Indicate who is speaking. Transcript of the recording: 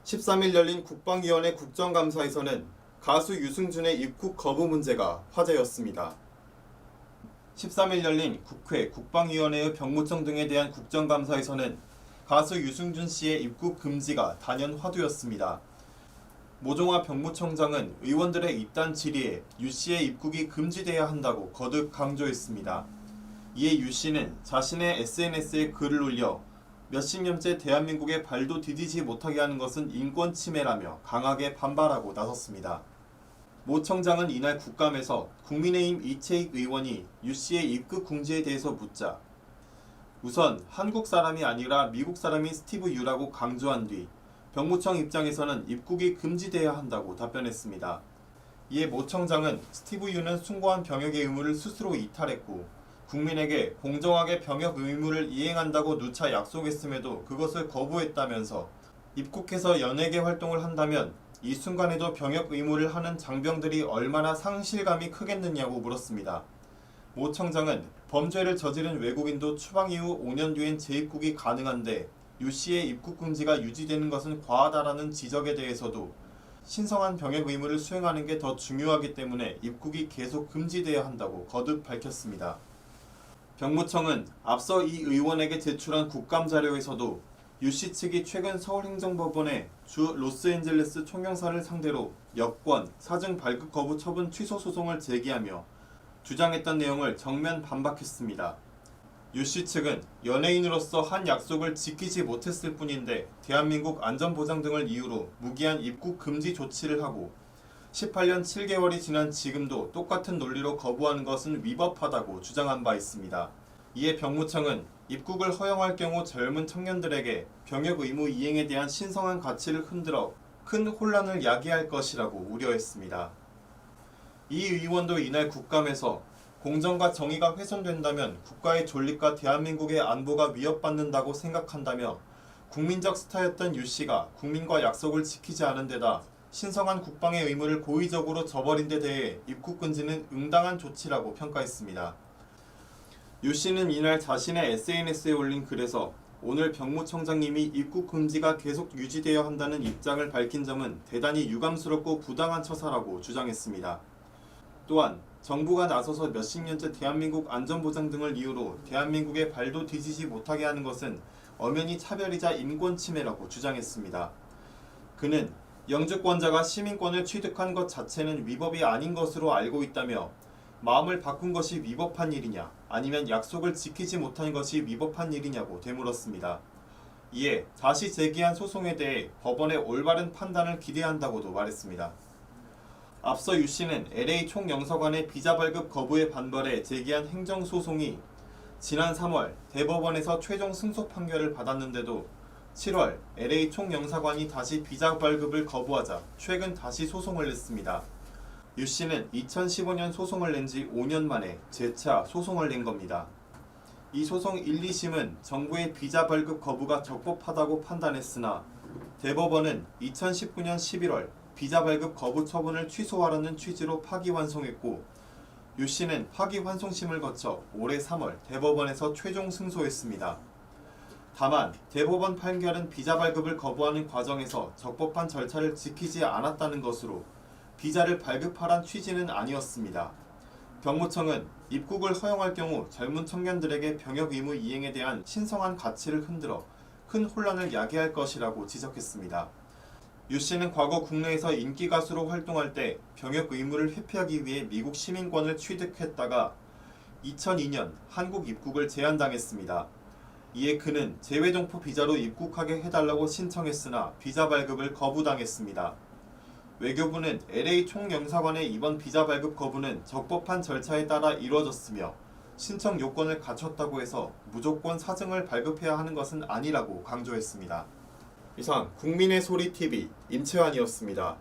Speaker 1: 13일 열린 국방위원회 국정감사에서는 가수 유승준의 입국 거부 문제가 화제였습니다. 13일 열린 국회 국방위원회의 병무청 등에 대한 국정감사에서는 가수 유승준 씨의 입국 금지가 단연 화두였습니다. 모종화 병무청장은 의원들의 입단 질의에 유 씨의 입국이 금지돼야 한다고 거듭 강조했습니다. 이에 유 씨는 자신의 SNS에 글을 올려 몇십 년째 대한민국의 발도 디디지 못하게 하는 것은 인권 침해라며 강하게 반발하고 나섰습니다. 모 청장은 이날 국감에서 국민의힘 이채익 의원이 유 씨의 입국 금지에 대해서 묻자 우선 한국 사람이 아니라 미국 사람인 스티브 유라고 강조한 뒤 병무청 입장에서는 입국이 금지돼야 한다고 답변했습니다. 이에 모 청장은 스티브 유는 숭고한 병역의 의무를 스스로 이탈했고 국민에게 공정하게 병역 의무를 이행한다고 누차 약속했음에도 그것을 거부했다면서 입국해서 연예계 활동을 한다면 이 순간에도 병역 의무를 하는 장병들이 얼마나 상실감이 크겠느냐고 물었습니다. 모 청장은 범죄를 저지른 외국인도 추방 이후 5년 뒤엔 재입국이 가능한데 유 씨의 입국 금지가 유지되는 것은 과하다라는 지적에 대해서도 신성한 병역 의무를 수행하는 게 더 중요하기 때문에 입국이 계속 금지돼야 한다고 거듭 밝혔습니다. 병무청은 앞서 이 의원에게 제출한 국감자료에서도 유 씨 측이 최근 서울행정법원에 주 로스앤젤레스 총영사를 상대로 여권, 사증 발급 거부 처분 취소 소송을 제기하며 주장했던 내용을 정면 반박했습니다. 유 씨 측은 연예인으로서 한 약속을 지키지 못했을 뿐인데 대한민국 안전보장 등을 이유로 무기한 입국 금지 조치를 하고 18년 7개월이 지난 지금도 똑같은 논리로 거부하는 것은 위법하다고 주장한 바 있습니다. 이에 병무청은 입국을 허용할 경우 젊은 청년들에게 병역 의무 이행에 대한 신성한 가치를 흔들어 큰 혼란을 야기할 것이라고 우려했습니다. 이 의원도 이날 국감에서 공정과 정의가 훼손된다면 국가의 존립과 대한민국의 안보가 위협받는다고 생각한다며 국민적 스타였던 유 씨가 국민과 약속을 지키지 않은 데다 신성한 국방의 의무를 고의적으로 저버린 데 대해 입국 금지는 응당한 조치라고 평가했습니다. 유 씨는 이날 자신의 SNS에 올린 글에서 오늘 병무청장님이 입국 금지가 계속 유지되어야 한다는 입장을 밝힌 점은 대단히 유감스럽고 부당한 처사라고 주장했습니다. 또한 정부가 나서서 몇십 년째 대한민국 안전보장 등을 이유로 대한민국의 발도 디디지 못하게 하는 것은 엄연히 차별이자 인권 침해라고 주장했습니다. 그는 영주권자가 시민권을 취득한 것 자체는 위법이 아닌 것으로 알고 있다며 마음을 바꾼 것이 위법한 일이냐 아니면 약속을 지키지 못한 것이 위법한 일이냐고 되물었습니다. 이에 다시 제기한 소송에 대해 법원의 올바른 판단을 기대한다고도 말했습니다. 앞서 유 씨는 LA 총영사관의 비자 발급 거부에 반발해 제기한 행정소송이 지난 3월 대법원에서 최종 승소 판결을 받았는데도 7월 LA 총영사관이 다시 비자 발급을 거부하자 최근 다시 소송을 냈습니다. 유 씨는 2015년 소송을 낸 지 5년 만에 재차 소송을 낸 겁니다. 이 소송 1, 2심은 정부의 비자 발급 거부가 적법하다고 판단했으나 대법원은 2019년 11월 비자 발급 거부 처분을 취소하라는 취지로 파기환송했고 유 씨는 파기환송심을 거쳐 올해 3월 대법원에서 최종 승소했습니다. 다만 대법원 판결은 비자 발급을 거부하는 과정에서 적법한 절차를 지키지 않았다는 것으로 비자를 발급하란 취지는 아니었습니다. 병무청은 입국을 허용할 경우 젊은 청년들에게 병역 의무 이행에 대한 신성한 가치를 흔들어 큰 혼란을 야기할 것이라고 지적했습니다. 유 씨는 과거 국내에서 인기 가수로 활동할 때 병역 의무를 회피하기 위해 미국 시민권을 취득했다가 2002년 한국 입국을 제한당했습니다. 이에 그는 재외동포 비자로 입국하게 해달라고 신청했으나 비자 발급을 거부당했습니다. 외교부는 LA 총영사관의 이번 비자 발급 거부는 적법한 절차에 따라 이루어졌으며 신청 요건을 갖췄다고 해서 무조건 사증을 발급해야 하는 것은 아니라고 강조했습니다. 이상 국민의 소리 TV 임채환이었습니다.